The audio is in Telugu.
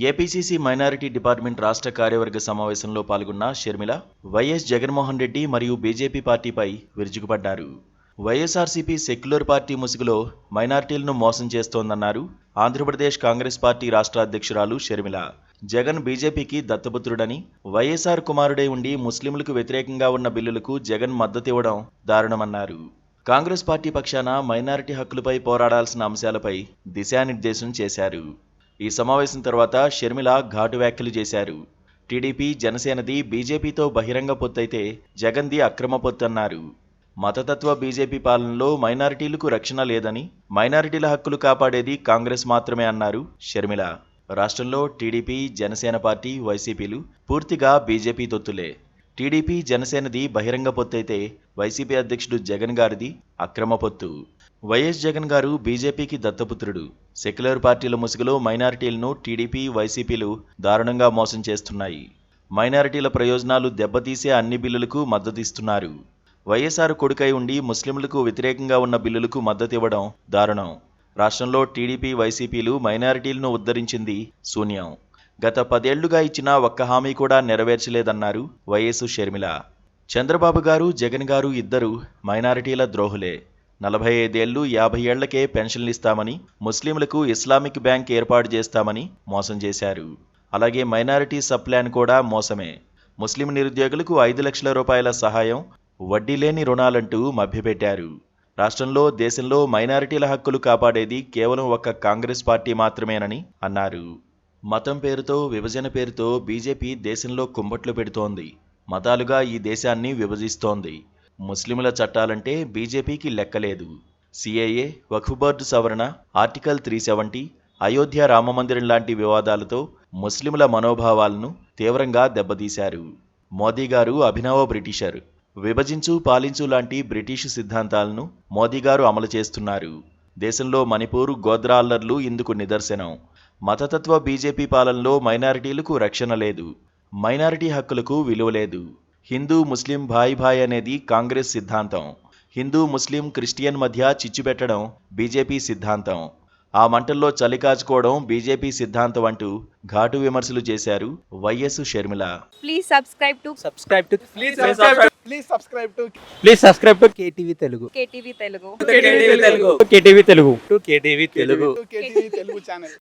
ఏపీసీసీ మైనారిటీ డిపార్ట్మెంట్ రాష్ట్ర కార్యవర్గ సమావేశంలో పాల్గొన్న షర్మిల వైఎస్ జగన్మోహన్ రెడ్డి మరియు బీజేపీ పార్టీపై విరుచుకుపడ్డారు. వైఎస్ఆర్సీపీ సెక్యులర్ పార్టీ ముసుగులో మైనారిటీలను మోసం చేస్తోందన్నారు ఆంధ్రప్రదేశ్ కాంగ్రెస్ పార్టీ రాష్ట్ర అధ్యక్షురాలు షర్మిల. జగన్ బీజేపీకి దత్తపుత్రుడని, వైఎస్ఆర్ కుమారుడై ఉండి ముస్లింలకు వ్యతిరేకంగా ఉన్న బిల్లులకు జగన్ మద్దతివ్వడం దారుణమన్నారు. కాంగ్రెస్ పార్టీ పక్షాన మైనారిటీ హక్కులపై పోరాడాల్సిన అంశాలపై దిశానిర్దేశం చేశారు. ఈ సమావేశం తర్వాత షర్మిల ఘాటు వ్యాఖ్యలు చేశారు. టీడీపీ, జనసేనది బీజేపీతో బహిరంగ పొత్తైతే జగన్ది అక్రమ పొత్తన్నారు. మతతత్వ బీజేపీ పాలనలో మైనారిటీలకు రక్షణ లేదని, మైనారిటీల హక్కులు కాపాడేది కాంగ్రెస్ మాత్రమే అన్నారు షర్మిల. రాష్ట్రంలో టీడీపీ, జనసేన పార్టీ, వైసీపీలు పూర్తిగా బీజేపీ తొత్తులే. టీడీపీ, జనసేనది బహిరంగ పొత్తైతే వైసీపీ అధ్యక్షుడు జగన్ గారిది అక్రమ పొత్తు. వైఎస్ జగన్ గారు బీజేపీకి దత్తపుత్రుడు. సెక్యులర్ పార్టీల ముసుగులో మైనారిటీలను టీడీపీ, వైసీపీలు దారుణంగా మోసం చేస్తున్నాయి. మైనారిటీల ప్రయోజనాలు దెబ్బతీసే అన్ని బిల్లులకు మద్దతిస్తున్నారు. వైఎస్ఆర్ కొడుకై ఉండి ముస్లింలకు వ్యతిరేకంగా ఉన్న బిల్లులకు మద్దతివ్వడం దారుణం. రాష్ట్రంలో టీడీపీ, వైసీపీలు మైనారిటీలను ఉద్ధరించింది శూన్యం. గత 10 ఏళ్లుగా ఇచ్చిన ఒక్క హామీ కూడా నెరవేర్చలేదన్నారు వైఎస్ షర్మిల. చంద్రబాబు గారు, జగన్ గారు ఇద్దరు మైనారిటీల ద్రోహులే. 45 ఏళ్లు, 50 ఏళ్లకే పెన్షన్లిస్తామని, ముస్లింలకు ఇస్లామిక్ బ్యాంక్ ఏర్పాటు చేస్తామని మోసం చేశారు. అలాగే మైనారిటీ సబ్ ప్లాన్ కూడా మోసమే. ముస్లిం నిరుద్యోగులకు 5 లక్షల రూపాయల సహాయం, వడ్డీ లేని రుణాలంటూ మభ్యపెట్టారు. రాష్ట్రంలో, దేశంలో మైనారిటీల హక్కులు కాపాడేది కేవలం ఒక్క కాంగ్రెస్ పార్టీ మాత్రమేనని అన్నారు. మతం పేరుతో, విభజన పేరుతో బీజేపీ దేశంలో కుంభట్లు పెడుతోంది. మతాలుగా ఈ దేశాన్ని విభజిస్తోంది. ముస్లింల చట్టాలంటే బీజేపీకి లెక్కలేదు. సిఏఏ, వక్ఫ్ బోర్డు సవరణ, ఆర్టికల్ 370, అయోధ్య రామమందిరం లాంటి వివాదాలతో ముస్లింల మనోభావాలను తీవ్రంగా దెబ్బతీశారు. మోదీ గారు అభినవ బ్రిటిషర్. విభజించు, పాలించు లాంటి బ్రిటిషు సిద్ధాంతాలను మోదీ గారు అమలు చేస్తున్నారు. దేశంలో మణిపూర్, గోద్రా అల్లర్లు ఇందుకు నిదర్శనం. మతతత్వ బీజేపీ పాలనలో మైనారిటీలకు రక్షణ లేదు. మైనారిటీ హక్కులకు విలువ లేదు. హిందూ, ముస్లిం భాయ్ భాయ్ అనేది కాంగ్రెస్ సిద్ధాంతం. హిందూ, ముస్లిం, క్రిస్టియన్ మధ్య చిచ్చు పెట్టడం బీజేపీ సిద్ధాంతం. ఆ మంటల్లో చలి కాచుకోవడం బీజేపీ సిద్ధాంతం అంటూ ఘాటు విమర్శలు చేశారు YS Sharmila. Please subscribe to KTV Telugu. KTV Telugu. KTV Telugu channel.